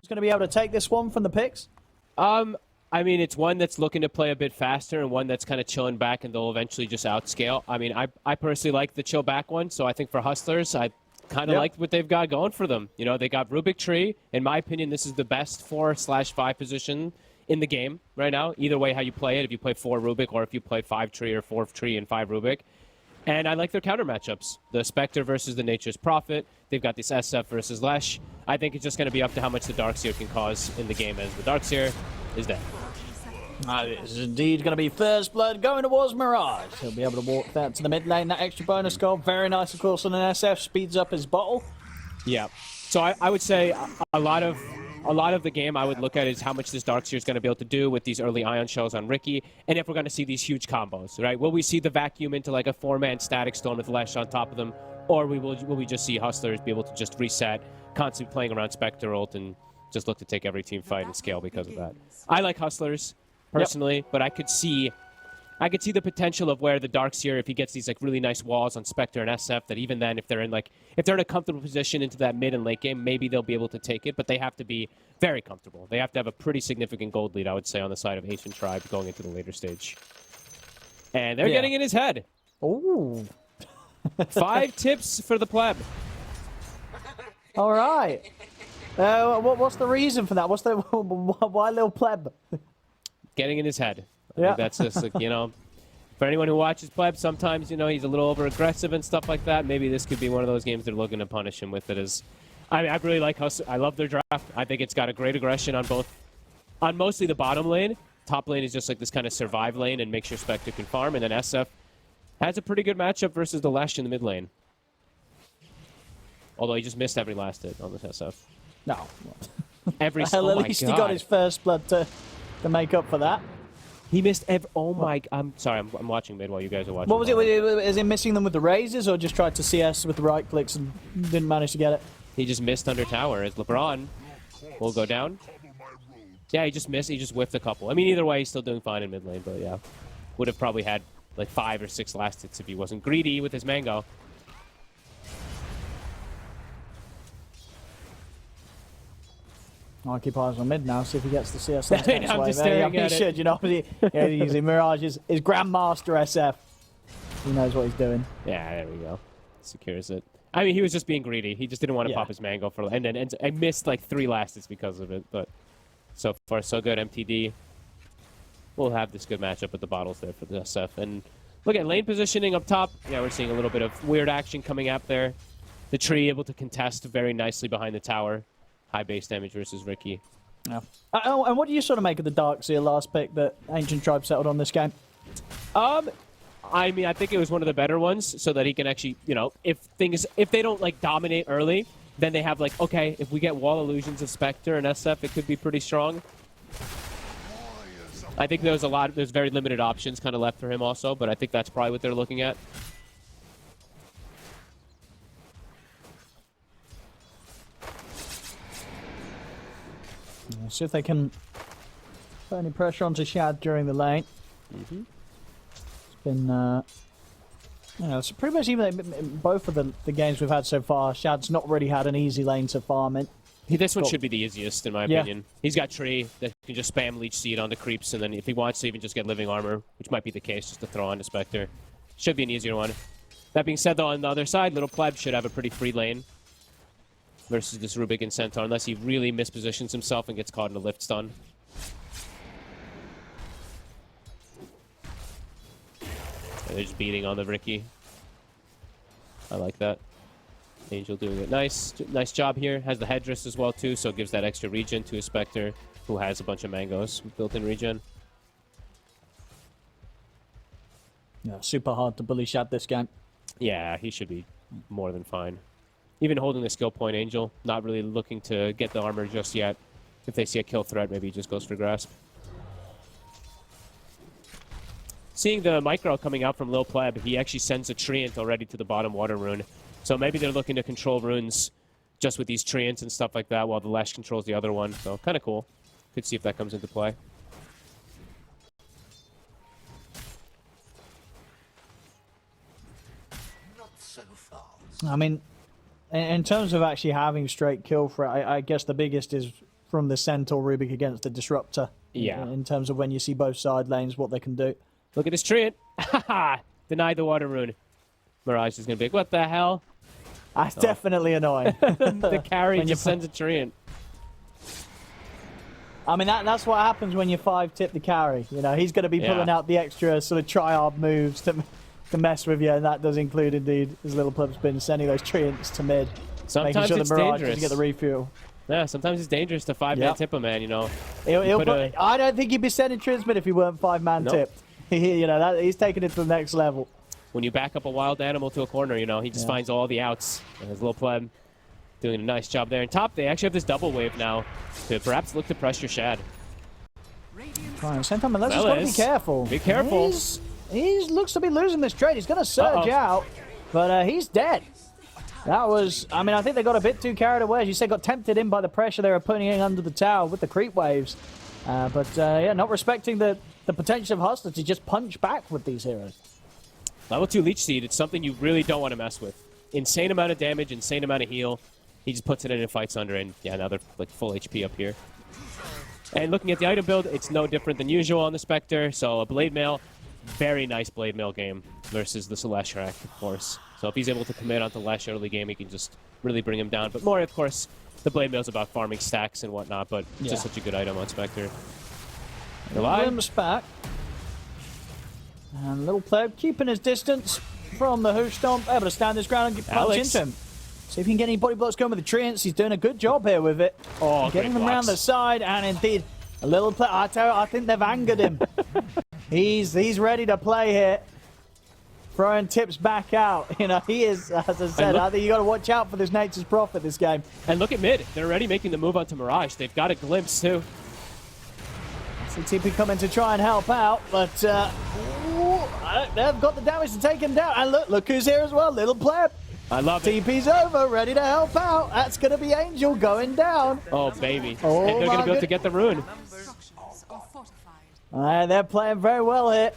going to be able to take this one from the picks? I mean, it's one that's looking to play a bit faster and one that's kind of chilling back, and they'll eventually just outscale. I mean, I personally like the chill back one, so I think for Hustlers, I kind of like what they've got going for them. You know, they got Rubik Tree. In my opinion, this is the best 4/5 position in the game right now. Either way how you play it, if you play 4 Rubik or if you play 5 Tree or 4 Tree and 5 Rubik. And I like their counter matchups. The Spectre versus the Nature's Prophet. They've got this SF versus Lesh. I think it's just going to be up to how much the Darkseer can cause in the game, as the Darkseer is dead. This is indeed going to be First Blood going towards Mirage. He'll be able to walk that to the mid lane. That extra bonus goal, very nice, of course, on an SF. Speeds up his bottle. Yeah. So I would say a lot of the game I would look at is how much this Darkseer is going to be able to do with these early Ion Shells on Ricky, and if we're going to see these huge combos, right? Will we see the vacuum into like a 4-man Static Storm with Lesh on top of them, or will we just see Hustlers be able to just reset, constantly playing around Spectre ult, and just look to take every team fight and scale because of that? I like Hustlers personally, but I could see the potential of where the Darkseer, if he gets these like really nice walls on Spectre and SF, that even then, if they're in a comfortable position into that mid and late game, maybe they'll be able to take it. But they have to be very comfortable. They have to have a pretty significant gold lead, I would say, on the side of Ancient Tribe going into the later stage. And they're getting in his head. Ooh. 5 tips for the pleb. All right. What's the reason for that? Why little pleb? Getting in his head. I think that's just, like, you know, for anyone who watches pleb, sometimes, you know, he's a little over-aggressive and stuff like that. Maybe this could be one of those games they're looking to punish him with. I mean, I really like Hustle. I love their draft. I think it's got a great aggression on mostly the bottom lane. Top lane is just like this kind of survive lane and make sure Spectre can farm. And then SF has a pretty good matchup versus the Lesh in the mid lane. Although he just missed every last hit on this SF. No. Every Well, at least he got his First Blood to make up for that. He missed every... Oh my... I'm sorry, I'm watching mid while you guys are watching. What was it? Is it missing them with the razors, or just tried to CS with the right clicks and didn't manage to get it? He just missed under tower as LeBron will go down. Yeah, he just missed. He just whiffed a couple. I mean, either way, he's still doing fine in mid lane, but yeah. Would have probably had like 5 or 6 last hits if he wasn't greedy with his mango. I'll keep eyes on mid now, see if he gets the CS. I'm just staring at he should, you know. He's using Mirage, his Grandmaster SF. He knows what he's doing. Yeah, there we go. Secures it. I mean, he was just being greedy. He just didn't want to pop his mango for, and I missed like 3 last hits because of it. But so far, so good. MTD. We'll have this good matchup with the bottles there for the SF. And look at lane positioning up top. Yeah, we're seeing a little bit of weird action coming up there. The tree able to contest very nicely behind the tower. High base damage versus Ricky. Yeah. And what do you sort of make of the Darkseer last pick that Ancient Tribe settled on this game? I mean, I think it was one of the better ones, so that he can actually, you know, if they don't like dominate early, then they have like, okay, if we get wall illusions of Spectre and SF, it could be pretty strong. I think there's very limited options kind of left for him also, but I think that's probably what they're looking at. See if they can put any pressure onto Shad during the lane. It's been, you know, so pretty much even both of the games we've had so far, Shad's not really had an easy lane to farm in. This one should be the easiest, in my opinion. He's got Tree that can just spam Leech Seed onto creeps, and then if he wants to even just get Living Armor, which might be the case, just to throw on to Spectre. Should be an easier one. That being said, though, on the other side, Little Pleb should have a pretty free lane versus this Rubik and Centaur, unless he really mispositions himself and gets caught in a lift stun. And they're just beating on the Ricky. I like that. Angel doing it nice job here. Has the headdress as well too, so it gives that extra regen to a Spectre who has a bunch of mangoes built-in regen. Yeah, super hard to bully Shad this game. Yeah, he should be more than fine. Even holding the skill point, Angel, not really looking to get the armor just yet. If they see a kill threat, maybe he just goes for grasp. Seeing the micro coming out from Lil Pleb, he actually sends a Treant already to the bottom water rune. So maybe they're looking to control runes just with these Treants and stuff like that while the Lesh controls the other one. So kind of cool. Could see if that comes into play. Not so fast. I mean, in terms of actually having straight kill threat, I guess the biggest is from the Centaur Rubik against the Disruptor. Yeah. In terms of when you see both side lanes, what they can do. Look at this Treant. Haha! Denied the water rune. Mirage is going to be like, what the hell? That's definitely annoying. The carry When just you- sends a Treant. I mean, that's what happens when you 5-tip the carry. You know, he's going to be Yeah. pulling out the extra sort of triarb moves to mess with you, and that does include, indeed, his little pleb's been sending those treants to mid. Sometimes making sure it's the Mirage dangerous. doesn't get the refuel. Yeah, sometimes it's dangerous to 5-man Yep. tip a man, you know. He'll put a- I don't think he'd be sending treants mid if he weren't 5-man Nope. tipped. You know, he's taking it to the next level. When you back up a wild animal to a corner, you know, he just Yeah. finds all the outs. And his little pleb doing a nice job there. And top, they actually have this double wave now to perhaps look to pressure Shad. Right, Sentinel Melez has got to be Melez, careful. be careful. He looks to be losing this trade. He's going to surge Uh-oh. out, but he's dead. That was, I mean, I think they got a bit too carried away. As you said, got tempted in by the pressure they were putting in under the tower with the creep waves. Yeah, not respecting the potential of Hustler to just punch back with these heroes. Level 2 Leech Seed, it's something you really don't want to mess with. Insane amount of damage, insane amount of heal. He just puts it in and fights under, and yeah, now they're like full HP up here. And looking at the item build, it's no different than usual on the Spectre. So a Blade Mail, very nice Blade Mail game versus the Celestial, of course. So if he's able to commit onto Lash early game, he can just really bring him down. But more, of course, the Blade Mail's about farming stacks and whatnot, but Yeah. just such a good item on Spectre. Alive. Glimpse back. And Little Pleb keeping his distance from the Hoof Stomp, able to stand his ground and punch Alex. into him. See if he can get any body blocks going with the treants. He's doing a good job here with it. Oh, Getting great them around the blocks. side, and indeed, a Little Pleb. I tell you, I think they've angered him. He's ready to play here. Throwing tips back out. You know, he is, as I said, look- I think you got to watch out for this Nature's Prophet this game. And look at mid. They're already making the move onto Mirage. They've got a glimpse, too. CTP coming to try and help out, but they've got the damage to take him down. And look who's here as well, Little Pleb. I love it. TP's over, ready to help out. That's going to be Angel going down. Oh, baby. Oh, and they're going my to be able to good- get the rune. They're playing very well here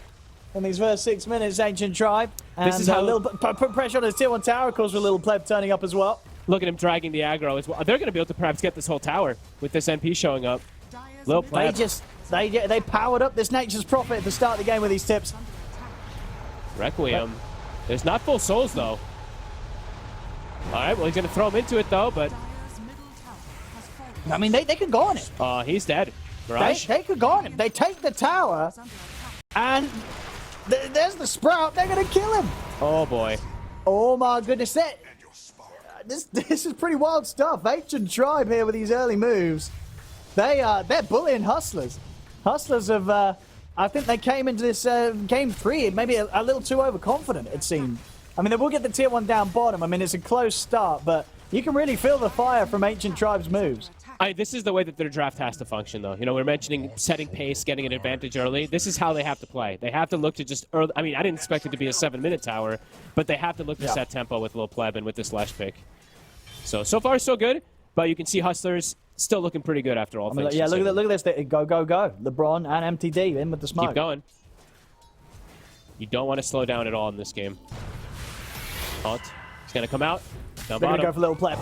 in these first 6 minutes, Ancient Tribe. And This is how- Little put pressure on his tier 1 tower, of course, with Little Pleb turning up as well. Look at him dragging the aggro as well. They're going to be able to perhaps get this whole tower with this MP showing up. Little Pleb. They powered up this Nature's Prophet at the start of the game with these tips. Requiem. There's not full souls, though. All right, well, he's going to throw him into it, though, but I mean, they could go on it. he's dead. Mirage? They could go on him. They take the tower, and there's the Sprout. They're going to kill him. Oh, boy. Oh my goodness, this is pretty wild stuff. Ancient Tribe here with these early moves. They're bullying Hustlers. Hustlers have, I think they came into this game 3 maybe a little too overconfident, it seemed. I mean, they will get the tier 1 down bottom. I mean, it's a close start, but you can really feel the fire from Ancient Tribe's moves. This is the way that their draft has to function, though. You know, we're mentioning setting pace, getting an advantage early. This is how they have to play. They have to look to just early. I mean, I didn't expect it to be a 7-minute tower, but they have to look to set tempo with Lil Pleb and with this Lash pick. So far, so good, but you can see Hustlers still looking pretty good after all things. Yeah, look considered. at this. Go, go, go. LeBron and MTD in with the smoke. Keep going. You don't want to slow down at all in this game. Haunt. He's going to come out. Down They're going to bottom. go for Little Pleb.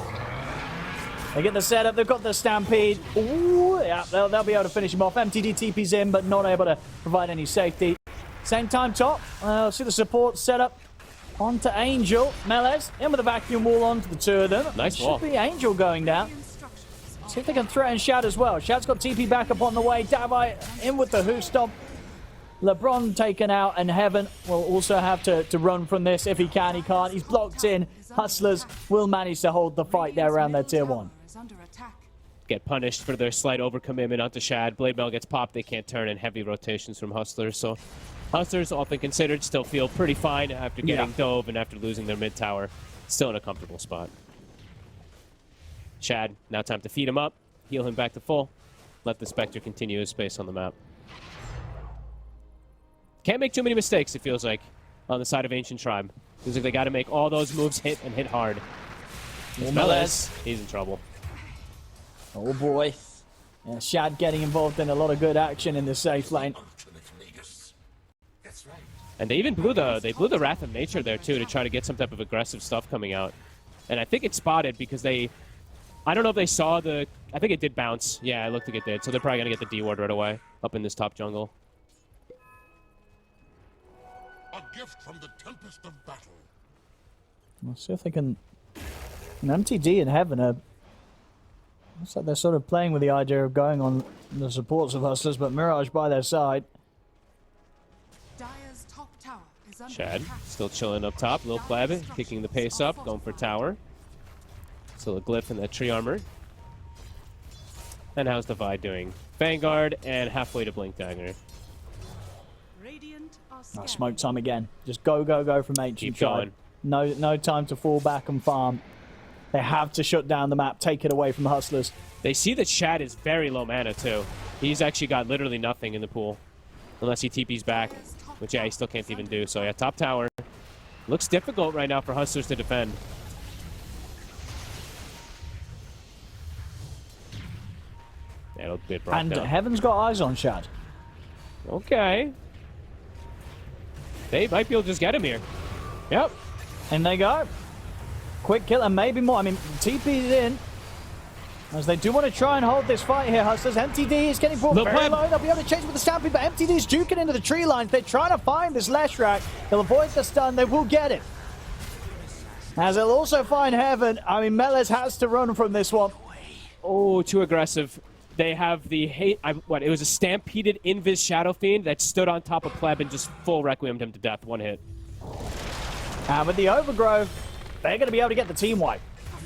They get the setup. They've got the Stampede. Ooh, yeah, they'll be able to finish him off. MTD TP's in, but not able to provide any safety. Same time top. See the support setup onto Angel. Melez in with a vacuum wall onto the two of them. Nice wall. Should be Angel going down. See if they can threaten Shad as well. Shad's got TP back up on the way. Davai in with the Hoof Stomp. LeBron taken out, and Heaven will also have to run from this if he can. He can't. He's blocked in. Hustlers will manage to hold the fight there around their tier 1. Get punished for their slight overcommitment onto Shad. Blade Mail gets popped. They can't turn in heavy rotations from Hustlers. So Hustlers, all things considered, still feel pretty fine after getting dove and after losing their mid tower. Still in a comfortable spot. Shad, now time to feed him up, heal him back to full, let the Spectre continue his space on the map. Can't make too many mistakes, it feels like, on the side of Ancient Tribe. Feels like they got to make all those moves hit and hit hard. Melez, he's in trouble. Oh boy. Yeah, Shad getting involved in a lot of good action in the safe lane. And they even blew the Wrath of Nature there too to try to get some type of aggressive stuff coming out. And I think it's spotted because they I don't know if they saw the... I think it did bounce. Yeah, it looked like it did. So they're probably going to get the D ward right away up in this top jungle. A gift from the tempest of battle. We'll see if they can... An MTD in heaven are... Looks like they're sort of playing with the idea of going on the supports of Hustlers, but Mirage by their side. Dire's top tower is under Shad attack. still chilling up top. Lil Pleb kicking the pace up, going for tower. Still a glyph in that tree armor. And how's Divide doing? Vanguard and halfway to Blink Dagger. Radiant are Oh, scanning. smoke time again. Just go, go, go from Ancient Keep Tribe. going. No time to fall back and farm. They have to shut down the map, take it away from the Hustlers. They see that Shad is very low mana too. He's actually got literally nothing in the pool. Unless he TP's back. Which, yeah, he still can't even do. So, yeah, top tower. Looks difficult right now for Hustlers to defend. Yeah, it'll get brought And down. Heaven's got eyes on Shad. Okay. They might be able to just get him here. Yep. And they go. Quick kill and maybe more. I mean, TP's in. As they do want to try and hold this fight here, Hustlers. MTD is getting brought Lil very Pleb. low. They'll be able to chase with the Stampede, but MTD's juking into the tree lines. They're trying to find this Leshrac. They'll avoid the stun. They will get it. As they'll also find Heaven. I mean, Melez has to run from this one. Oh, too aggressive. They have the hate. What? It was a stampeded Invis Shadow Fiend that stood on top of Pleb and just full requiem'd him to death. One hit. And with the Overgrowth, they're going to be able to get the team wipe.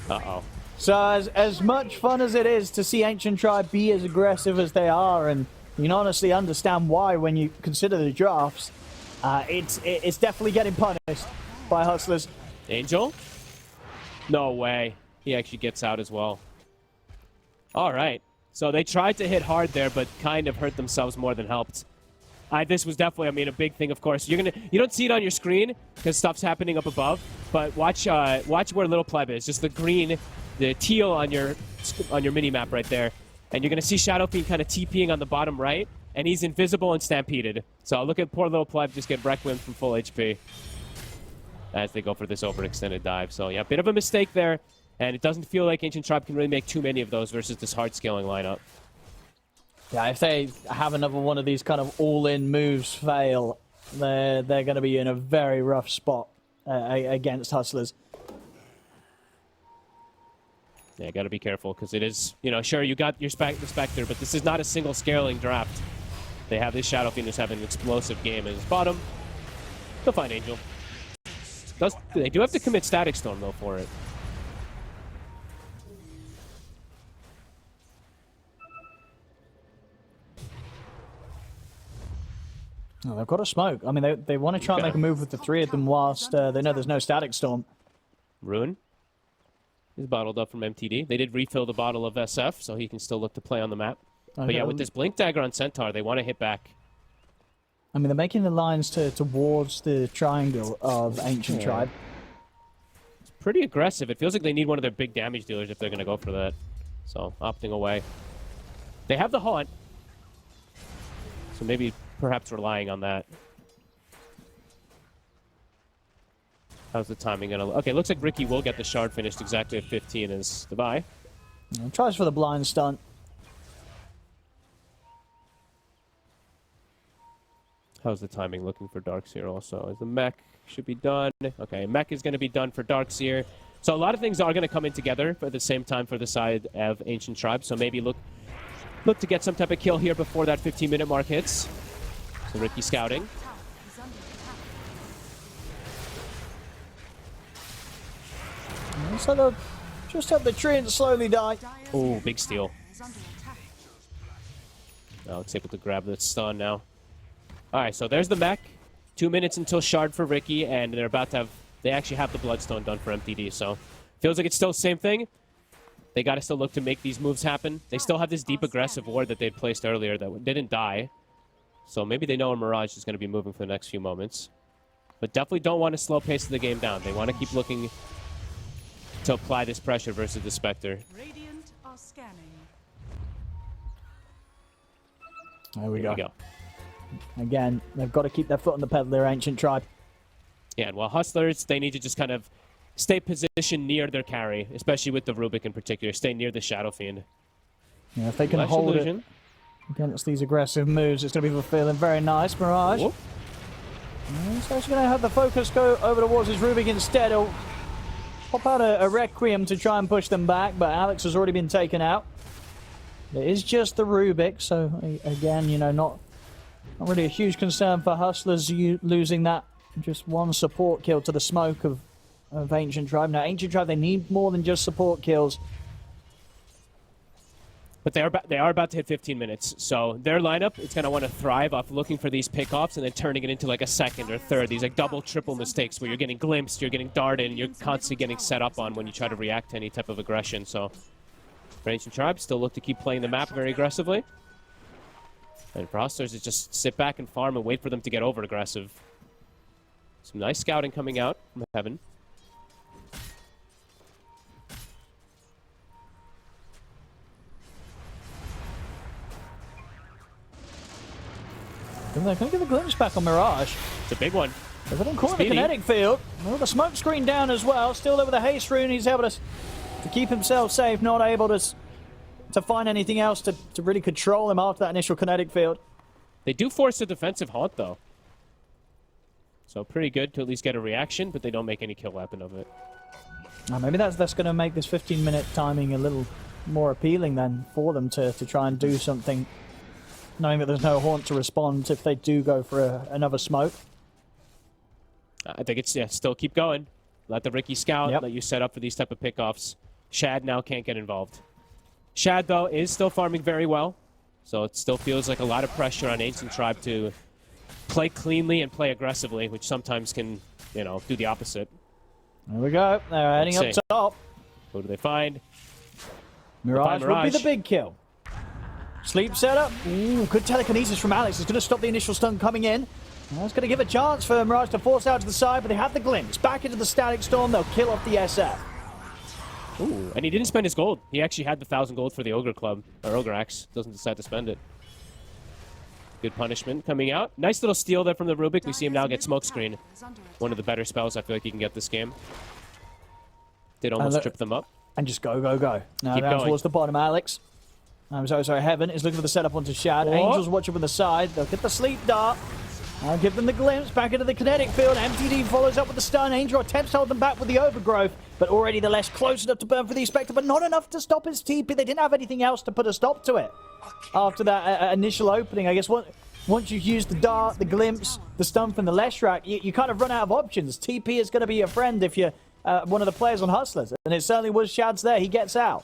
Uh-oh. So as much fun as it is to see Ancient Tribe be as aggressive as they are, and you can honestly understand why when you consider the drafts, it's definitely getting punished by Hustlers. Angel? No way. He actually gets out as well. All right. So they tried to hit hard there, but kind of hurt themselves more than helped. This was definitely, I mean, a big thing, of course. You don't see it on your screen because stuff's happening up above, but watch where Little Pleb is. Just the green, the teal on your mini map right there, and you're gonna see Shadow Fiend kind of TPing on the bottom right, and he's invisible and stampeded. So look at poor Little Pleb just get Requiem from full HP as they go for this overextended dive. So yeah, bit of a mistake there, and it doesn't feel like Ancient Tribe can really make too many of those versus this hard scaling lineup. Yeah, if they have another one of these kind of all-in moves fail, they're going to be in a very rough spot against Hustlers. Yeah, got to be careful because it is, sure, you got your the Spectre, but this is not a single scaling draft. They have this Shadow Fiend just having an explosive game in his bottom. They'll find Angel. They do have to commit Static Storm, though, for it. Oh, they've got a smoke. I mean, they want to try and make a move with the three of them whilst they know there's no Static Storm. Ruin is bottled up from MTD. They did refill the bottle of SF, so he can still look to play on the map. But yeah, with this Blink Dagger on Centaur, they want to hit back. I mean, they're making the lines towards the triangle of Ancient Tribe. It's pretty aggressive. It feels like they need one of their big damage dealers if they're going to go for that. So, opting away. They have the Haunt. So maybe, perhaps relying on that. How's the timing going to... Okay, looks like Ricky will get the shard finished exactly at 15 as the buy. Tries for the blind stunt. How's the timing looking for Darkseer also? As the mech should be done. Okay, mech is going to be done for Darkseer. So a lot of things are going to come in together at the same time for the side of Ancient Tribe. So maybe look to get some type of kill here before that 15-minute mark hits. So Ricky scouting. So they'll just have the tree and slowly die. Oh, big steal. Oh, it's able to grab the stun now. All right, so there's the mech. 2 minutes until shard for Ricky, and they're about to have... They actually have the Bloodstone done for MTD, so... Feels like it's still the same thing. They got to still look to make these moves happen. They still have this deep aggressive ward that they'd placed earlier that didn't die. So maybe they know a Mirage is going to be moving for the next few moments. But definitely don't want to slow pace the game down. They want to keep looking to apply this pressure versus the Spectre. Radiant are scanning. There we Here go. Again, they've got to keep their foot on the pedal, their Ancient Tribe. Yeah, and while Hustlers, they need to just kind of stay positioned near their carry, especially with the Rubik in particular. Stay near the Shadow Fiend. Yeah, if they can Flash hold illusion. it against these aggressive moves, it's going to be fulfilling. Very nice, Mirage. Whoop. He's actually going to have the focus go over towards his Rubik instead. He'll pop out a Requiem to try and push them back, but Alex has already been taken out. It is just the Rubik, so again, you know, not really a huge concern for Hustlers losing that. Just one support kill to the smoke of Ancient Tribe. Now, Ancient Tribe, they need more than just support kills. But they are about to hit 15 minutes, so their lineup is going to want to thrive off looking for these pickoffs and then turning it into like a second or third. These like double, triple mistakes where you're getting glimpsed, you're getting darted, and you're constantly getting set up on when you try to react to any type of aggression. So for Ancient Tribe, still look to keep playing the map very aggressively. And for Hustlers, it's just sit back and farm and wait for them to get over aggressive. Some nice scouting coming out from Heaven. And they're going to get a glimpse back on Mirage. It's a big one. They've got him caught in the Speedy. kinetic field. Well, the smoke screen down as well. Still there with a haste rune. He's able to keep himself safe, not able to find anything else to really control him after that initial kinetic field. They do force a defensive haunt, though. So pretty good to at least get a reaction, but they don't make any kill weapon of it. Maybe that's going to make this 15-minute timing a little more appealing then for them to try and do something, knowing that there's no haunt to respond if they do go for another smoke. I think it's, yeah, still keep going. Let the Ricky scout, Yep. let you set up for these type of pickoffs. Shad now can't get involved. Shad, though, is still farming very well. So it still feels like a lot of pressure on Ancient Tribe to play cleanly and play aggressively, which sometimes can, you know, do the opposite. There we go. They're heading Let's up see. top. Who do they find? Mirage would be Mirage. the big kill. Sleep setup. Ooh, good telekinesis from Alex. It's going to stop the initial stun coming in. That's going to give a chance for Mirage to force out to the side, but they have the glimpse. Back into the Static Storm. They'll kill off the SF. Ooh, and he didn't spend his gold. He actually had the 1,000 gold for the Ogre Club, or Ogre Axe. Doesn't decide to spend it. Good punishment coming out. Nice little steal there from the Rubik. We see him now get Smokescreen. One of the better spells I feel like he can get this game. Did almost trip them up. And just go, go, go. Now Keep down going. towards the bottom, Alex. I'm sorry, Heaven is looking for the setup onto Shad. What? Angel's watching from the side. They'll get the sleep dart. I'll give them the glimpse back into the kinetic field. MTD follows up with the stun. Angel attempts to hold them back with the overgrowth, but already the Lesh close enough to burn for the Spectre, but not enough to stop his TP. They didn't have anything else to put a stop to it after that initial opening. I guess once you've used the dart, the glimpse, the stun from the Lesh rack, you kind of run out of options. TP is going to be your friend if you're one of the players on Hustlers, and it certainly was. Shad's there. He gets out.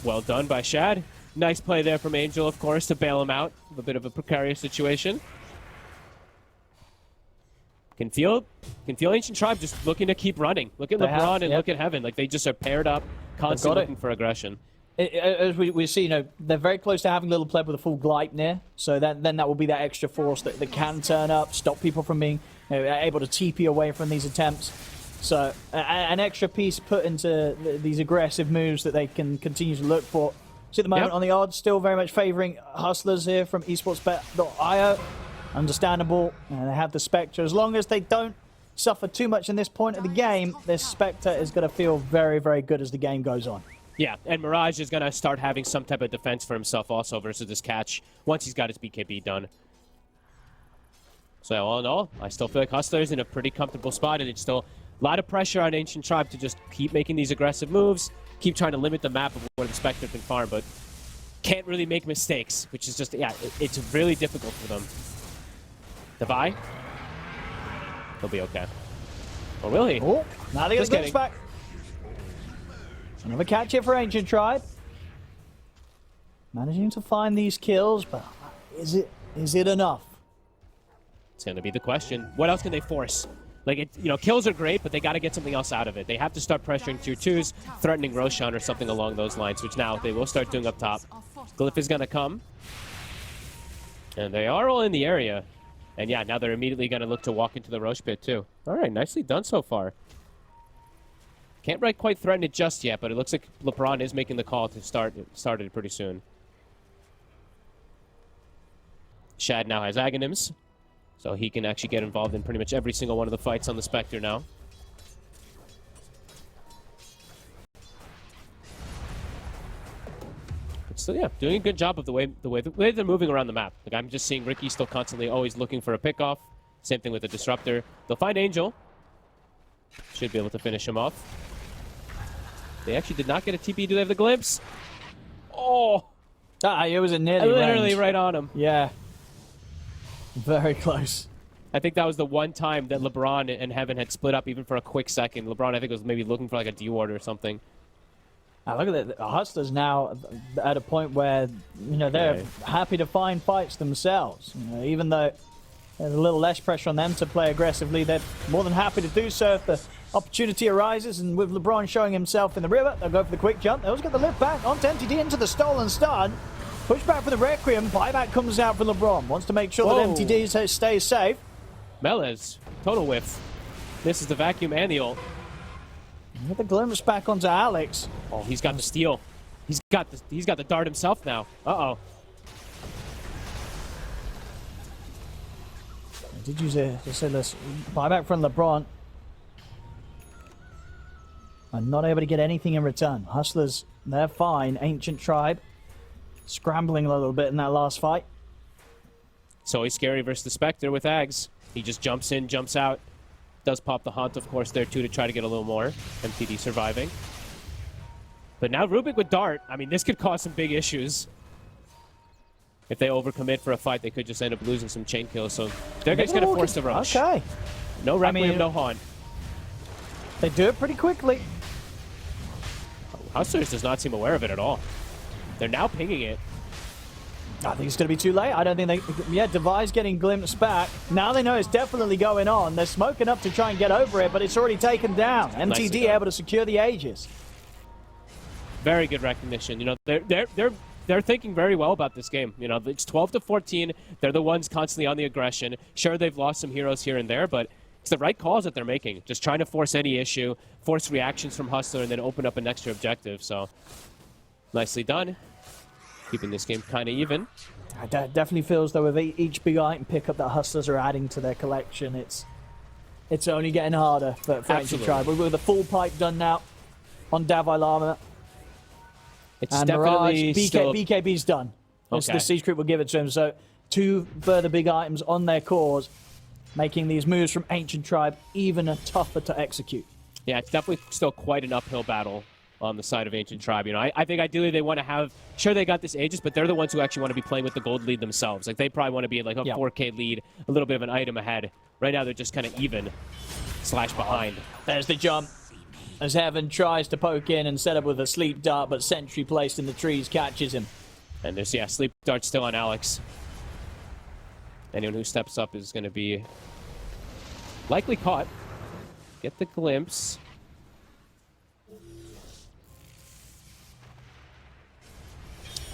Well done by Shad. Nice play there from Angel, of course, to bail him out of a bit of a precarious situation. Can feel Ancient Tribe just looking to keep running. Look at They LeBron have, and yep. look at Heaven. Like, they just are paired up, constantly got it. looking for aggression. As we see, you know, they're very close to having Little Pleb with a full Gleipnir, so then that will be that extra force that can turn up, stop people from being able to TP away from these attempts. So an extra piece put into these aggressive moves that they can continue to look for. See at the moment Yep. on the odds, still very much favouring Hustlers here from esportsbet.io. Understandable. They have the Spectre. As long as they don't suffer too much in this point of the game, this Spectre is going to feel very, very good as the game goes on. Yeah, and Mirage is going to start having some type of defense for himself also versus this catch once he's got his BKB done. So all in all, I still feel like Hustler's in a pretty comfortable spot, and it's still a lot of pressure on Ancient Tribe to just keep making these aggressive moves, keep trying to limit the map of where the Spectre can farm, but can't really make mistakes, which is just, yeah, it's really difficult for them. Devi? He'll be okay. Or will he? Oh, now they get Just the kidding. back. Another catch here for Ancient Tribe. Managing to find these kills, but is it enough? It's going to be the question. What else can they force? Like, kills are great, but they got to get something else out of it. They have to start pressuring tier 2s, threatening Roshan or something along those lines, which now they will start doing up top. Glyph is going to come. And they are all in the area. And yeah, now they're immediately going to look to walk into the Roche pit too. All right, nicely done so far. Can't quite threaten it just yet, but it looks like LeBron is making the call to start it pretty soon. Shad now has Aghanims, so he can actually get involved in pretty much every single one of the fights on the Spectre now. So yeah, doing a good job of the way they're moving around the map. Like I'm just seeing Ricky still constantly always looking for a pickoff. Same thing with the Disruptor. They'll find Angel. Should be able to finish him off. They actually did not get a TP. Do they have the glimpse? Oh! It was a nearly Literally range. right on him. Yeah. Very close. I think that was the one time that LeBron and Heaven had split up even for a quick second. LeBron, I think, was maybe looking for like a D-ward or something. Look at it. The Hustlers now at a point where, they're happy to find fights themselves. Even though there's a little less pressure on them to play aggressively, they're more than happy to do so if the opportunity arises. And with LeBron showing himself in the river, they'll go for the quick jump. They'll get the lift back onto MTD into the stolen stun. Push back for the Requiem. Buyback comes out for LeBron. Wants to make sure that MTD stays safe. Melez, total whiff. This is the vacuum and the ult. Get the glimpse back onto Alex. Oh, he's got the steal. He's got the dart himself now. Uh-oh. Did use a this buyback from LeBron. I'm not able to get anything in return. Hustlers, they're fine. Ancient Tribe scrambling a little bit in that last fight. So he's scary versus the Spectre with Ags. He just jumps in, jumps out. Does pop the Haunt, of course, there too to try to get a little more. MTD surviving. But now Rubik with Dart. I mean, this could cause some big issues. If they overcommit for a fight, they could just end up losing some chain kills. So they're just going to force the rush. Okay. No Requiem, no Haunt. They do it pretty quickly. Hustlers does not seem aware of it at all. They're now pinging it. I think it's going to be too late. I don't think they... Yeah, Device getting glimpsed back. Now they know it's definitely going on. They're smoking up to try and get over it, but it's already taken down. MTD able to secure the Aegis. Very good recognition. They're thinking very well about this game. It's 12-14. They're the ones constantly on the aggression. Sure, they've lost some heroes here and there, but it's the right calls that they're making. Just trying to force any issue, force reactions from Hustler, and then open up an extra objective. So, nicely done. Keeping this game kind of even. It definitely feels though with each big item pickup that Hustlers are adding to their collection, it's only getting harder for Ancient Tribe. With the full pipe done now on Davai Lama. It's and definitely Mirage, still... BKB's done. Okay. The Siege Creep will give it to him. So 2 further big items on their cores, making these moves from Ancient Tribe even tougher to execute. Yeah, it's definitely still quite an uphill battle on the side of Ancient Tribe. I think ideally they want to have... Sure, they got this Aegis, but they're the ones who actually want to be playing with the gold lead themselves. Like, they probably want to be like a 4K lead, a little bit of an item ahead. Right now, they're just kind of even / behind. There's the jump. As Heaven tries to poke in and set up with a sleep dart, but Sentry placed in the trees catches him. And there's, sleep dart still on Alex. Anyone who steps up is going to be likely caught. Get the glimpse.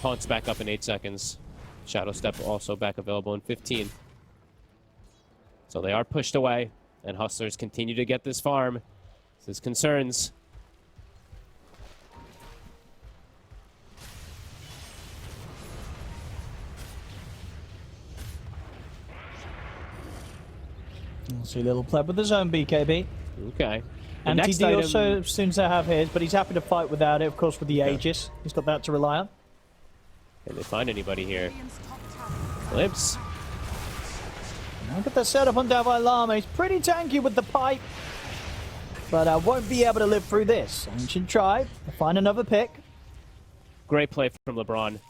Haunt's back up in 8 seconds. Shadow Step also back available in 15. So they are pushed away, and Hustlers continue to get this farm. This is concerns. We'll see a little pleb with his own BKB. Okay. MTD also seems to have his, but he's happy to fight without it, of course, with the Aegis. He's got that to rely on. Can they find anybody here? Glimpse. Look at the setup on Davai Lama. He's pretty tanky with the pipe, but won't be able to live through this. Ancient Tribe, find another pick. Great play from LeBron.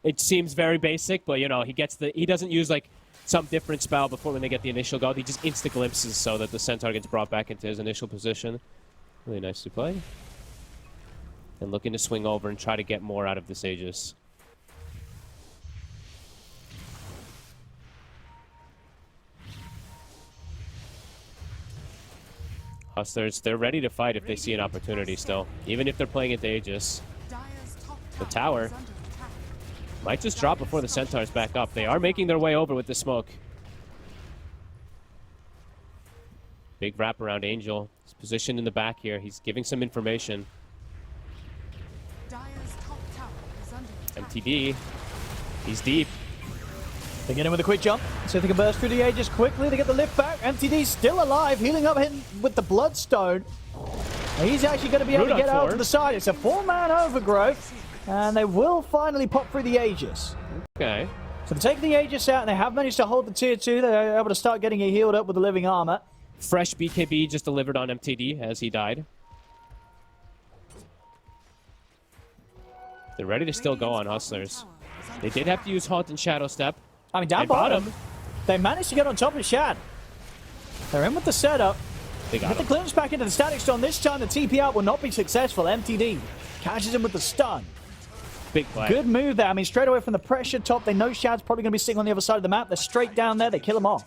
It seems very basic, but he doesn't use like some different spell before when they get the initial gold. He just insta glimpses so that the Centaur gets brought back into his initial position. Really nicely played. And looking to swing over and try to get more out of this Aegis. Hustlers, they're ready to fight if they see an opportunity still. Even if they're playing at the Aegis. The tower might just drop before the Centaur's back up. They are making their way over with the smoke. Big wrap around Angel. He's positioned in the back here. He's giving some information. MTD. He's deep. They get in with a quick jump, so they can burst through the Aegis quickly. They get the lift back. MTD's still alive, healing up him with the Bloodstone. He's actually going to be able to get out to the side. It's a 4-man overgrowth. And they will finally pop through the Aegis. Okay. So they're taking the Aegis out, and they have managed to hold the tier 2. They're able to start getting it healed up with the living armor. Fresh BKB just delivered on MTD as he died. They're ready to still go on Hustlers. They did have to use Haunt and Shadow Step. I mean, down bottom, they managed to get on top of Shad. They're in with the setup. They got Get the him. glimpse back into the static stone. This time the TP out will not be successful. MTD catches him with the stun. Big play. Good move there. I mean, straight away from the pressure top, they know Shad's probably going to be sitting on the other side of the map. They're straight down there. They kill him off.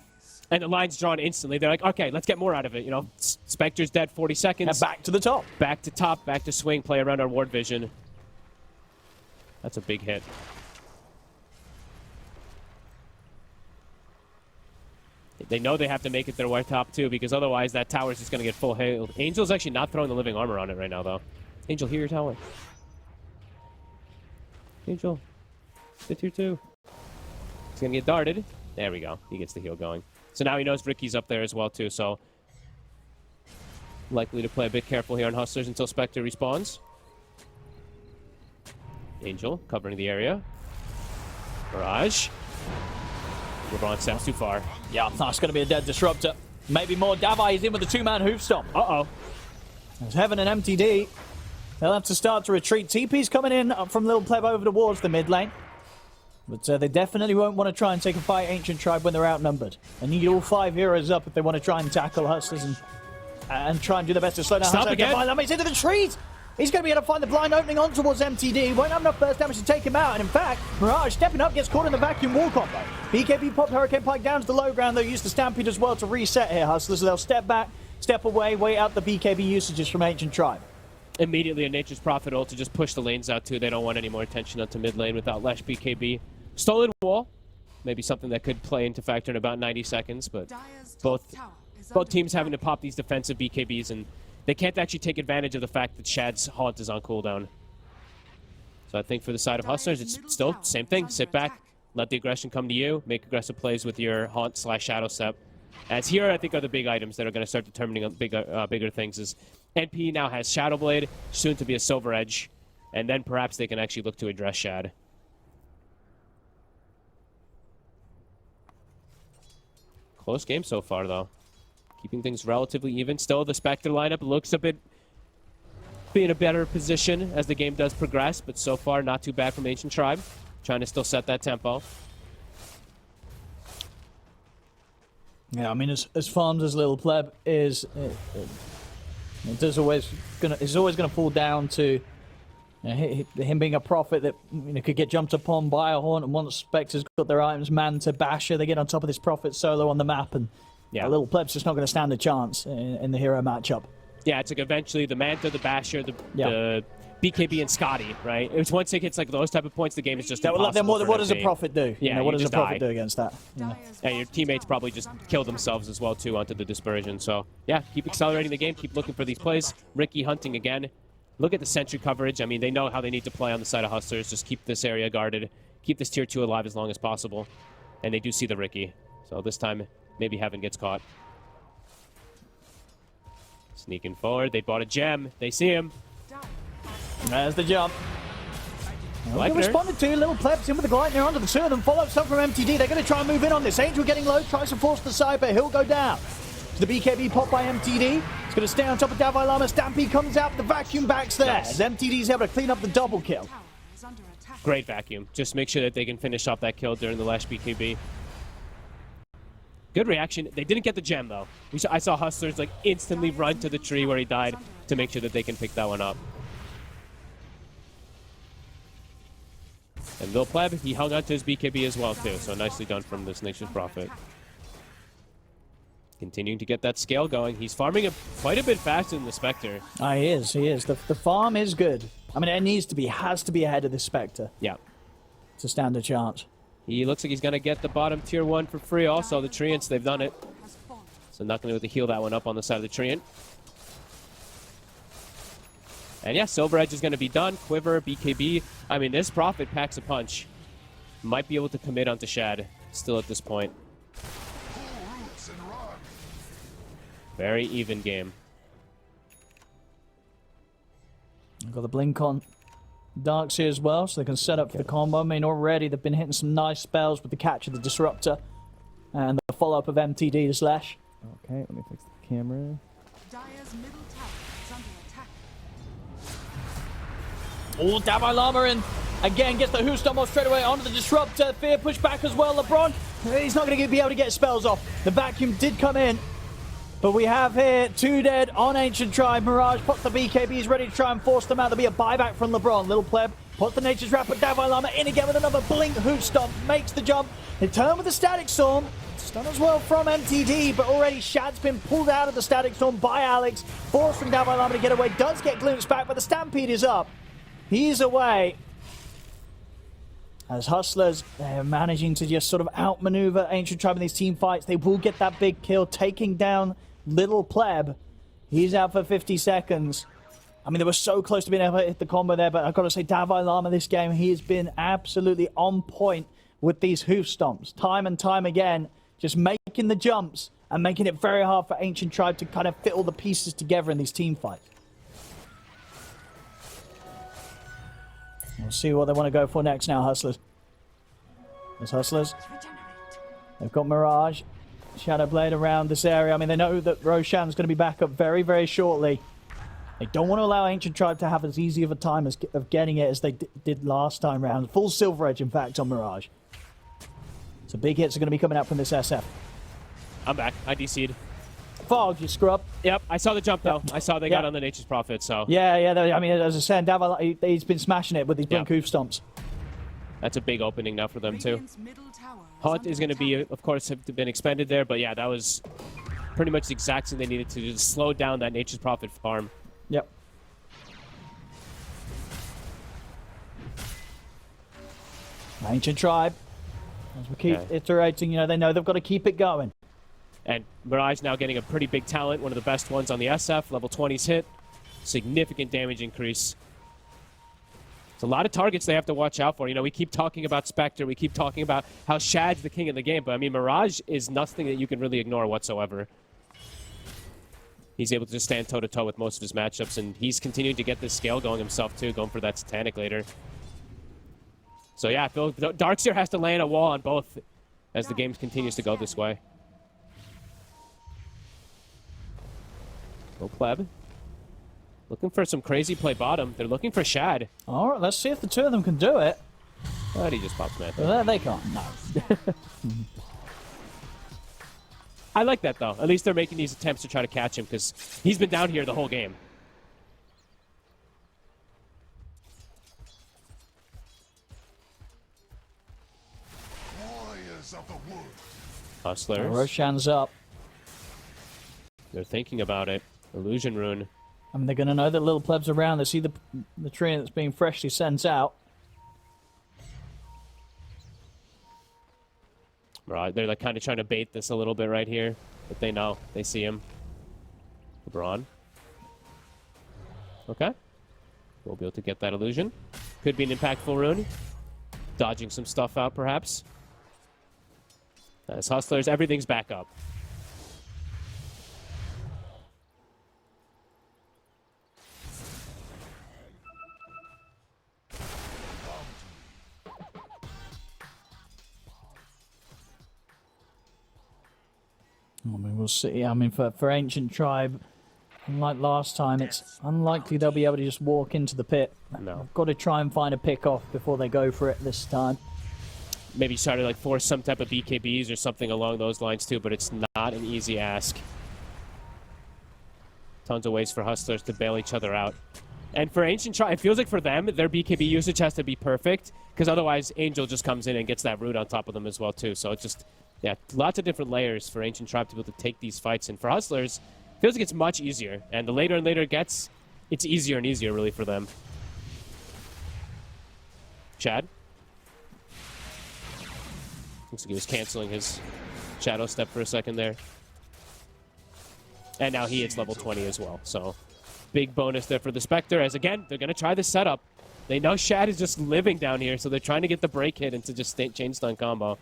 And the line's drawn instantly. They're like, okay, let's get more out of it. You know, Spectre's dead, 40 seconds. And back to the top. Back to top, back to swing, play around our ward vision. That's a big hit. They know they have to make it their way top too, because otherwise that tower's just going to get full healed. Angel's actually not throwing the living armor on it right now, though. Angel, heal your tower. Angel, get tier 2. He's going to get darted. There we go. He gets the heal going. So now he knows Ricky's up there as well, too, so likely to play a bit careful here on Hustlers until Spectre respawns. Angel covering the area. Mirage. LeBron steps too far. Yeah, that's going to be a dead disruptor. Maybe more. Davai is in with the two-man hoof stomp. Uh-oh. There's Heaven and MTD. They'll have to start to retreat. TP's coming in up from Little Pleb over towards the mid lane. But they definitely won't want to try and take a fight Ancient Tribe when they're outnumbered. They need all 5 heroes up if they want to try and tackle Hustlers and try and do their best to slow down. Stop again. He's into the trees. He's going to be able to find the blind opening on towards MTD. Won't have enough burst damage to take him out. And in fact, Mirage stepping up gets caught in the vacuum wall combo. BKB popped Hurricane Pike down to the low ground. They'll use the Stampede as well to reset here, Hustlers. So they'll step back, step away, wait out the BKB usages from Ancient Tribe. Immediately a Nature's Prophet ult to just push the lanes out too. They don't want any more attention onto mid lane without Lesh BKB. Stolen wall. Maybe something that could play into factor in about 90 seconds, but both teams having to pop these defensive BKBs, and they can't actually take advantage of the fact that Shad's Haunt is on cooldown. So I think for the side of Hustlers, it's still same thing. Sit back, let the aggression come to you, make aggressive plays with your Haunt / Shadow Step. As here, I think, are the big items that are going to start determining bigger things. Is NP now has Shadow Blade, soon to be a Silver Edge, and then perhaps they can actually look to address Shad. Close game so far, though. Keeping things relatively even. Still, the Spectre lineup looks a bit be in a better position as the game does progress, but so far, not too bad from Ancient Tribe. Trying to still set that tempo. Yeah, I mean, as farmed as Little Pleb is, it's always gonna fall down to him being a prophet that could get jumped upon by a Haunt, and once Spectre's got their items manned to Basher, they get on top of this prophet solo on the map, and Little Pleb's just not going to stand a chance in the hero matchup. Yeah, it's like eventually the Manta, the Basher, the BKB, and Scotty, right? It's once it hits like those type of points, the game is just impossible. Then what does a team. prophet do? Yeah, what does you a just prophet die. do against that? And your teammates probably just kill themselves as well, too, onto the dispersion. So, yeah, keep accelerating the game, keep looking for these plays. Ricky hunting again. Look at the sentry coverage. I mean, they know how they need to play on the side of Hustlers. Just keep this area guarded. Keep this tier 2 alive as long as possible. And they do see the Ricky. So this time, maybe Heaven gets caught. Sneaking forward. They bought a gem. They see him. There's the jump. Like responded to. Little Plebs in with the Gleipnir onto the two of them. Follow-up stuff from MTD. They're going to try and move in on this. Angel getting low. Tries to force the side, but he'll go down. The BKB pop by MTD. It's going to stay on top of Davai Lama. Stampede comes out. The vacuum backs there. Nice. As MTD's able to clean up the double kill. Great vacuum. Just make sure that they can finish off that kill during the last BKB. Good reaction. They didn't get the gem, though. I saw Hustlers like instantly run to the tree where he died to make sure that they can pick that one up. And Lil Pleb, he hung on to his BKB as well, too. So nicely done from this Nature's Prophet. Continuing to get that scale going. He's farming quite a bit faster than the Spectre. He is. The farm is good. I mean, it has to be ahead of the Spectre. Yeah. To stand a chance. He looks like he's going to get the bottom tier 1 for free also. The Treants, they've done it. So not going to be able to heal that one up on the side of the Treant. And yeah, Silver Edge is going to be done. Quiver, BKB. I mean, this Prophet packs a punch. Might be able to commit onto Shad still at this point. Very even game. I've got the blink on. Darks here as well, so they can set up for the combo. I mean, already they've been hitting some nice spells with the catch of the Disruptor and the follow-up of MTD to Slash. Okay, let me fix the camera. Dire's middle tower is under attack. Oh, Davai Lama in. Again, gets the Hoostombo straight away onto the Disruptor. Fear push back as well. LeBron, he's not going to be able to get spells off. The vacuum did come in. But we have here 2 dead on Ancient Tribe. Mirage pops the BKB. He's ready to try and force them out. There'll be a buyback from LeBron. Little Pleb puts the Nature's Wrap, but Davai Lama in again with another Blink Hoostomp. Makes the jump. They turn with the Static Storm. Stun as well from MTD, but already Shad's been pulled out of the Static Storm by Alex. Forcing Davai Lama to get away. Does get glimpsed back, but the Stampede is up. He's away. As Hustlers, they're managing to just sort of outmaneuver Ancient Tribe in these team fights. They will get that big kill, taking down Little Pleb. He's out for 50 seconds. I mean, they were so close to being able to hit the combo there, but I've got to say, Davai Lama this game, he has been absolutely on point with these hoof stomps. Time and time again, just making the jumps and making it very hard for Ancient Tribe to kind of fit all the pieces together in these team fights. We'll see what they want to go for next now, Hustlers. There's Hustlers. They've got Mirage. Shadowblade around this area. I mean, they know that Roshan's going to be back up very, very shortly. They don't want to allow Ancient Tribe to have as easy of a time of getting it as they did last time round. Full Silver Edge, in fact, on Mirage. So big hits are going to be coming out from this SF. I'm back. I DC'd. Fog, you scrub. Yep, I saw the jump, though. I saw they got on the Nature's Prophet, so... Yeah, I mean, as I said, Davai, he's been smashing it with these blink hoof stomps. That's a big opening now for them, too. Radiant's middle tower Hunt is going to be, under of course, have been expended there, but yeah, that was pretty much the exact thing they needed to just slow down that Nature's Prophet farm. Yep. Ancient Tribe. As we keep iterating, you know, they know they've got to keep it going. And Mirage now getting a pretty big talent, one of the best ones on the SF, level 20's hit. Significant damage increase. It's a lot of targets they have to watch out for. You know, we keep talking about Spectre, we keep talking about how Shad's the king of the game, but I mean, Mirage is nothing that you can really ignore whatsoever. He's able to just stand toe-to-toe with most of his matchups, and he's continuing to get this scale going himself, too, going for that Satanic later. So yeah, Darkseer has to land a wall on both as the game continues to go this way. Go Pleb. Looking for some crazy play bottom. They're looking for Shad. All right, let's see if the two of them can do it. But he just pops Mantha. Well, they can't, no. I like that, though. At least they're making these attempts to try to catch him, because he's been down here the whole game. Warriors of the wood. Hustlers. Roshan's up. They're thinking about it. Illusion Rune. I mean, they're going to know that Little Pleb's around. They see the tree that's being freshly sent out. Right, they're like kind of trying to bait this a little bit right here, but they know. They see him. LeBron. Okay. We'll be able to get that illusion. Could be an impactful rune. Dodging some stuff out, perhaps. As Hustlers, everything's back up. I mean, we'll see. I mean, for Ancient Tribe, unlike last time, it's unlikely they'll be able to just walk into the pit. No. I've got to try and find a pick off before they go for it this time. Maybe try to like force some type of BKBs or something along those lines too, but it's not an easy ask. Tons of ways for Hustlers to bail each other out. And for Ancient Tribe, it feels like for them, their BKB usage has to be perfect, because otherwise Angel just comes in and gets that root on top of them as well too. So it's just, yeah, lots of different layers for Ancient Tribe to be able to take these fights. And for Hustlers, it feels like it's much easier. And the later and later it gets, it's easier and easier really for them. Chad? Looks like he was canceling his Shadow Step for a second there. And now he hits level 20 as well. So big bonus there for the Spectre, as again, they're going to try the setup. They know Shad is just living down here, so they're trying to get the break hit into just chain stun combo.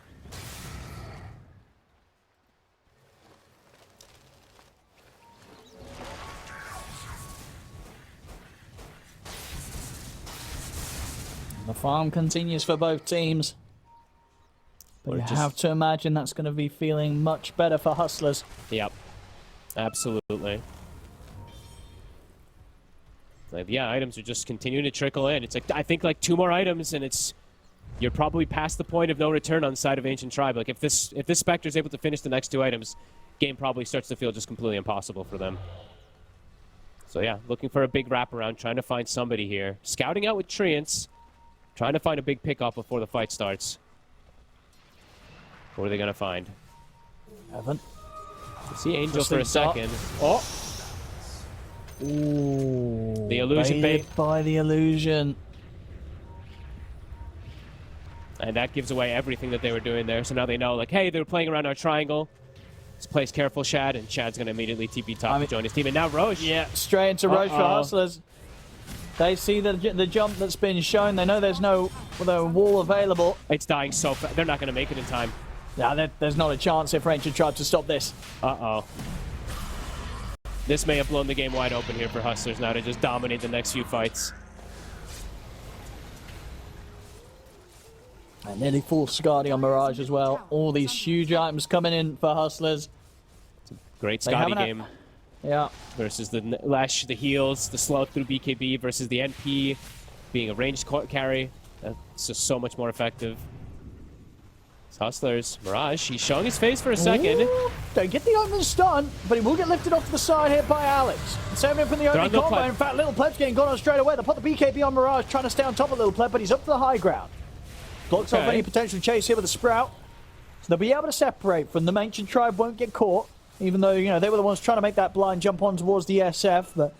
The farm continues for both teams. But Or you just- have to imagine that's going to be feeling much better for Hustlers. Yep. Absolutely. Like, yeah, items are just continuing to trickle in. It's like, I think like 2 more items and you're probably past the point of no return on the side of Ancient Tribe. Like if this Spectre is able to finish the next 2 items, game probably starts to feel just completely impossible for them. So yeah, looking for a big wraparound, trying to find somebody here. Scouting out with Treants, trying to find a big pickoff before the fight starts. What are they going to find? Haven't. See Angel Just for a the dot. second. Oh, Ooh. The illusion baited bait. by the illusion. and that gives away everything that they were doing there. So now they know, like, hey, they're playing around our triangle. Let's play careful, Shad, and Shad's going to immediately TP top to join his team. And now Roche. Yeah, straight into Roche for Uh-oh. Hustlers. They see the jump that's been shown. They know there's no wall available. It's dying so fast. They're not going to make it in time. Yeah, there's not a chance if Ancient tried to stop this. Uh-oh. This may have blown the game wide open here for Hustlers now to just dominate the next few fights. And nearly full Scotty on Mirage as well. All these huge items coming in for Hustlers. Great They Scotty haven't game Yeah. versus the Lash, the heals, the slow through BKB versus the NP being a ranged carry. That's just so much more effective. It's Hustlers. Mirage, he's showing his face for a second. Ooh, don't get the open stun, but he will get lifted off to the side here by Alex. Saving him from the They're on opening Little combo. Pleb. In fact, Little Pleb's getting gone on straight away. They put the BKB on Mirage, trying to stay on top of Little Pleb, but he's up to the high ground. Blocks off Okay. any potential chase here with the Sprout. So they'll be able to separate from them. Ancient Tribe won't get caught, even though, they were the ones trying to make that blind jump on towards the SF. But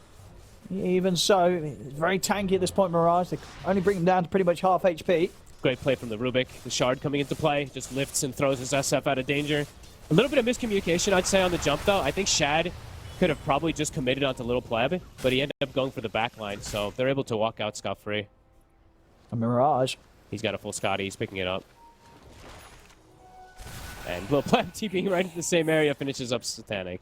even so, it's very tanky at this point, Mirage. They only bring him down to pretty much half HP. Great play from the Rubik. The Shard coming into play. Just lifts and throws his SF out of danger. A little bit of miscommunication, I'd say, on the jump, though. I think Shad could have probably just committed onto Little Pleb, but he ended up going for the backline, so they're able to walk out scot-free. A Mirage. He's got a full Scotty. He's picking it up. And Little Pleb TPing right into the same area finishes up Satanic.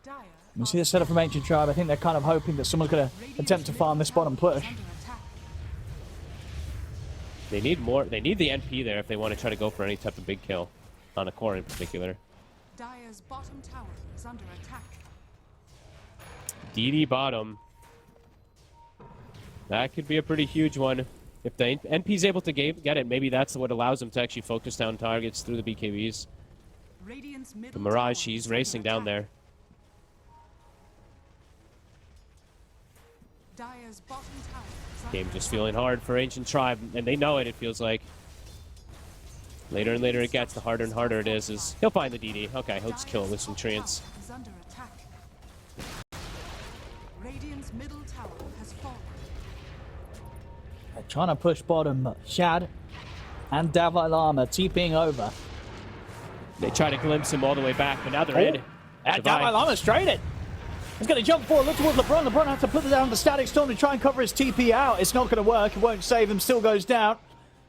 Dire You see the setup from Ancient Tribe. I think they're kind of hoping that someone's going to attempt to farm this bottom push. under attack. They need more. They need the NP there if they want to try to go for any type of big kill. On a core in particular. Dire's bottom tower is under attack. DD bottom. That could be a pretty huge one. If the NP's able to get it, maybe that's what allows them to actually focus down targets through the BKBs. Radiant's middle The Mirage, tower he's is racing under down attack. there. Dire's bottom tower is under Game just attack. feeling hard for Ancient Tribe, and they know it, it feels like. Later and later it gets, the harder and harder it is he'll find the DD. Okay, he'll just kill it with some treants. Tower is under attack. Radiant's middle tower has fallen. They're trying to push bottom, but Shad and Davai Lama TPing over. They try to glimpse him all the way back, but now they're in. And Survive. Davai Lama straight it. He's going to jump forward, look towards LeBron. LeBron has to put down the Static Storm to try and cover his TP out. It's not going to work. It won't save him. Still goes down.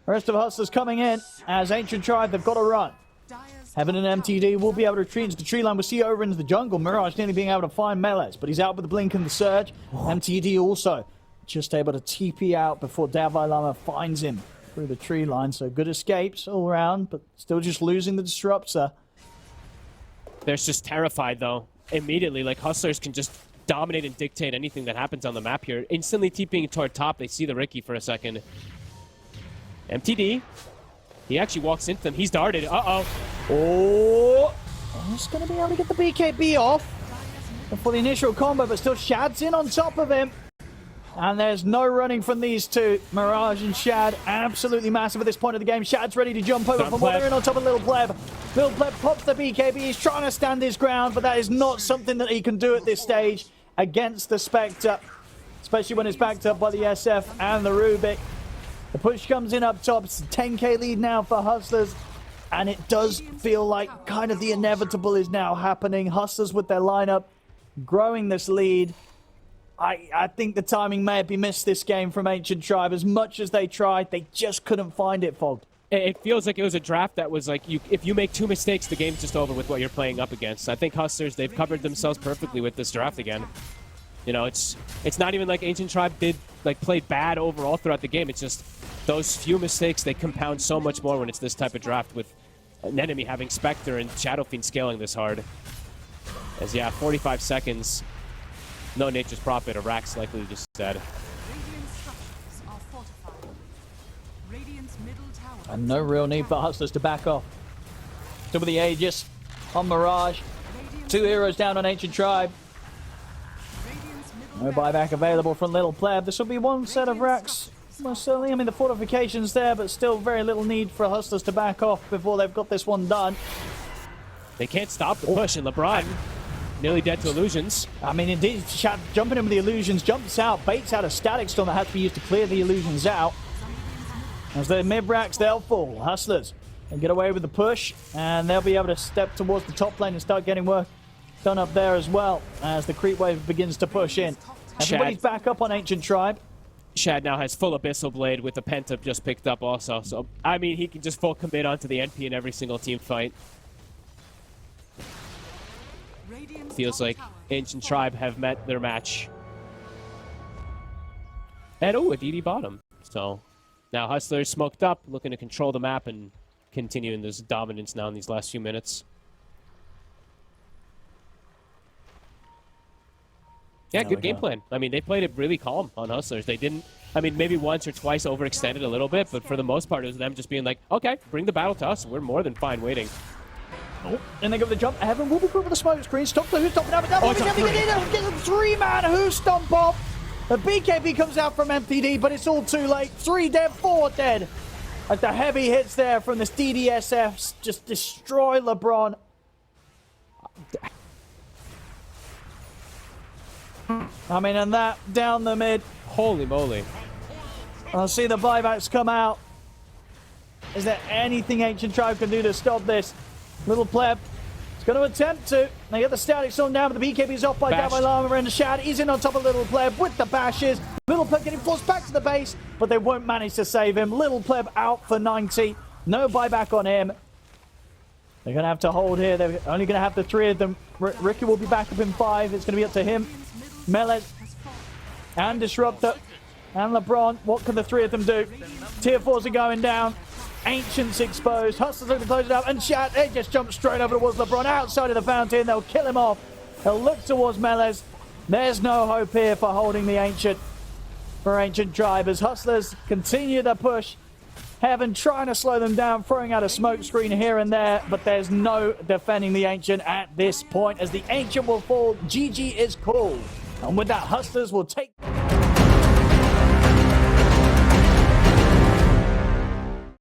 The rest of Hustlers coming in as Ancient Tribe. They've got to run. Dire's Heaven and top tower MTD will is be able to under retreat into the tree line. We'll see over into the jungle. Mirage nearly being able to find melees, but he's out with the blink and the surge. MTD also just able to TP out before Davai Lama finds him through the tree line. So good escapes all around, but still just losing the disruptor. They're just terrified, though. Immediately, like, Hustlers can just dominate and dictate anything that happens on the map here. Instantly TPing toward top, they see the Ricky for a second. MTD. He actually walks into them. He's darted. Uh-oh. Oh, he's going to be able to get the BKB off before the initial combo, but still Shad's in on top of him. And there's no running from these two. Mirage and Shad, absolutely massive at this point of the game. Shad's ready to jump over Done, from what Pleb. they're in on top of Little Pleb. Little Pleb pops the BKB. He's trying to stand his ground, but that is not something that he can do at this stage against the Spectre, especially when it's backed up by the SF and the Rubik. The push comes in up top. It's a 10k lead now for Hustlers. And it does feel like kind of the inevitable is now happening. Hustlers with their lineup growing this lead. I think the timing may have been missed this game from Ancient Tribe. As much as they tried, they just couldn't find it, Fogged. It feels like it was a draft that was like, if you make 2 mistakes, the game's just over with what you're playing up against. I think Hustlers, they've covered themselves perfectly with this draft again. You know, it's not even like Ancient Tribe played bad overall throughout the game. It's just those few mistakes, they compound so much more when it's this type of draft with an enemy having Spectre and Shadow Fiend scaling this hard. As yeah, 45 seconds. No Nature's Prophet, or Rax likely just dead. Radiant structures are fortified. Radiant's middle tower. And no real need for Hustlers to back off. Some of the Aegis on Mirage. Radiant's 2 heroes down on Ancient Tribe. Radiant's middle No buyback available from Little Pleb. This will be one set of racks. Most certainly, I mean, the fortification's there, but still very little need for Hustlers to back off before they've got this one done. They can't stop the push, and LeBron nearly dead to illusions. I mean, indeed, Shad jumping in with the illusions, jumps out, baits out a static storm that has to be used to clear the illusions out. As the mid racks, they'll fall. Hustlers can get away with the push, and they'll be able to step towards the top lane and start getting work done up there as well as the creep wave begins to push in. Everybody's back up on Ancient Tribe. Shad now has full Abyssal Blade with the Penta just picked up also. So, I mean, he can just full commit onto the NP in every single team fight. Radiant's Feels top like tower Ancient Tribe have met their match. And oh, a DD bottom. So now Hustlers smoked up, looking to control the map and continuing this dominance now in these last few minutes. Yeah, There good we game go. plan. I mean, they played it really calm on Hustlers. They didn't, I mean, maybe once or twice overextended a little bit, but for the most part, it was them just being like, okay, bring the battle to us. We're more than fine waiting. Oh, and they go for the jump. Evan will be quick with the smoke screen. Stop the who's stomping out. Oh, it's a three. Get a 3-man who's stomp off. The BKB comes out from MPD, but it's all too late. 3 dead, 4 dead. As the heavy hits there from this DDSFs just destroy LeBron. I mean, and that down the mid. Holy moly. I'll see the buybacks come out. Is there anything Ancient Tribe can do to stop this? Little Pleb is going to attempt to. They get the static storm down, but the BKB's off by Bashed. Davai Lama, and Shad is in on top of Little Pleb with the bashes. Little Pleb getting forced back to the base, but they won't manage to save him. Little Pleb out for 90. No buyback on him. They're going to have to hold here. They're only going to have the 3 of them. Ricky will be back up in 5. It's going to be up to him. Melez and Disruptor and LeBron. What can the 3 of them do? Tier 4s are going down. Ancient's exposed. Hustlers looking to close it up. And Shad, they just jump straight over towards LeBron outside of the fountain. They'll kill him off. They'll look towards Melez. There's no hope here for holding the Ancient. For Ancient Tribe as Hustlers continue the push. Heaven trying to slow them down, throwing out a smoke screen here and there, but there's no defending the Ancient at this point as the Ancient will fall. GG is called. And with that, Hustlers will take...